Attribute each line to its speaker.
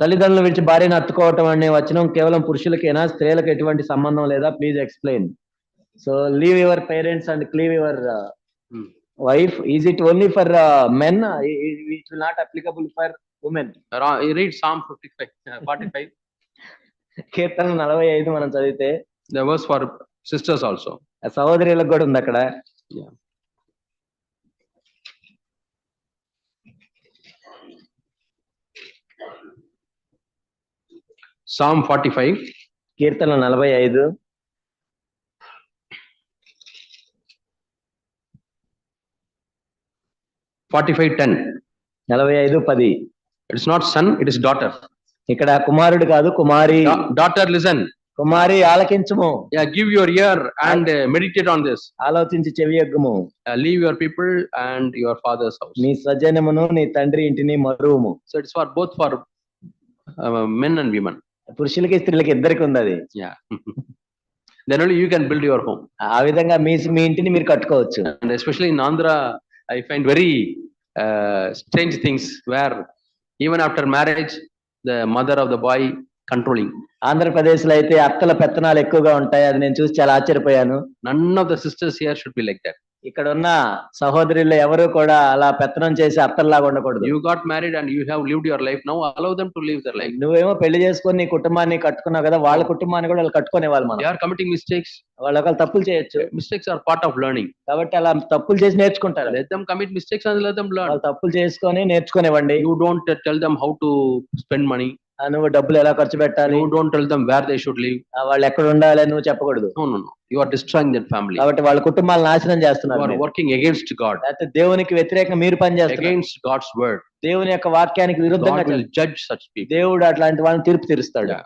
Speaker 1: తల్లిదండ్రులు విడిచి భార్యను హత్తుకోవటం అనే వచనం కేవలం పురుషులకేనా, స్త్రీలకు ఎటువంటి సంబంధం లేదా? Please explain. So leave your parents and cleave your wife. Is it only for men? It will not applicable for women.
Speaker 2: You read Psalm 45.
Speaker 1: కీర్తన 45 మనం చదివితే
Speaker 2: The verse for sisters also.
Speaker 1: సహోదరులకు కూడా ఉంది అక్కడ.
Speaker 2: Psalm 45.
Speaker 1: Keerthana 45.
Speaker 2: 45:10.
Speaker 1: 45:10.
Speaker 2: It's not son, it is daughter.
Speaker 1: ఇక్కడ కుమారుడు కాదు, కుమారి.
Speaker 2: Daughter, listen.
Speaker 1: Kumari ఆలకించుము.
Speaker 2: Yeah, give your ear and meditate on this.
Speaker 1: ఆలోచించి చెవియొగ్గుము.
Speaker 2: Leave your people and your father's house.
Speaker 1: నీ స్వజనమును నీ తండ్రి ఇంటిని మరువుము.
Speaker 2: So it's for both for men and women.
Speaker 1: పురుషులకి స్త్రీలకి ఇద్దరికి ఉంది అది.
Speaker 2: Yeah. Then only you can build your home.
Speaker 1: ఆ విధంగా మీ ఇంటిని మీరు కట్టుకోవచ్చు.
Speaker 2: And especially in Andhra, I find very strange things where even after marriage, the mother of the boy controlling. Andhra Pradesh లో అయితే అత్తల పెత్తనాలు ఎక్కువగా ఉంటాయి. అది నేను చూసి చాలా ఆశ్చర్యపోయాను. None of the sisters here should be like that.
Speaker 1: ఇక్కడ ఉన్న సహోదరులు ఎవరు కూడా అలా పెత్తనం చేసి అత్తల్లాగా ఉండకూడదు.
Speaker 2: You got married and you have lived your life, now allow them to live their life.
Speaker 1: నువ్వేమో పెళ్లి చేసుకొని నీ కుటుంబాన్ని కట్టుకున్నావు కదా, వాళ్ళ కుటుంబాన్ని కూడా వాళ్ళు కట్టుకునే వాళ్ళు. మనం
Speaker 2: They are committing mistakes.
Speaker 1: వాళ్ళు ఒకళ్ళు తప్పులు చేయొచ్చు.
Speaker 2: Mistakes are part of learning.
Speaker 1: కాబట్టి అలా తప్పులు చేసి నేర్చుకుంటారు.
Speaker 2: Let them commit mistakes and let them learn.
Speaker 1: వాళ్ళు తప్పులు చేసుకొని నేర్చుకునేవ్వండి.
Speaker 2: You don't tell them how to spend money.
Speaker 1: నువ్వు డబ్బులు ఎలా ఖర్చు పెట్టాలి.
Speaker 2: You don't tell them where they should live.
Speaker 1: వాళ్ళు ఎక్కడ ఉండాలి నువ్వు చెప్పకూడదు.
Speaker 2: No. You are destroying that family.
Speaker 1: కాబట్టి వాళ్ళ కుటుంబాలను నాశనం చేస్తున్నారు.
Speaker 2: You are working against God.
Speaker 1: అయితే దేవునికి వ్యతిరేకంగా మీరు పని చేస్తున్నారు.
Speaker 2: Against God's word.
Speaker 1: దేవుని యొక్క వాక్యానికి విరుద్ధంగా
Speaker 2: God will judge such people.
Speaker 1: దేవుడు అట్లాంటి వాళ్ళని తీర్పు తీరుస్తాడు.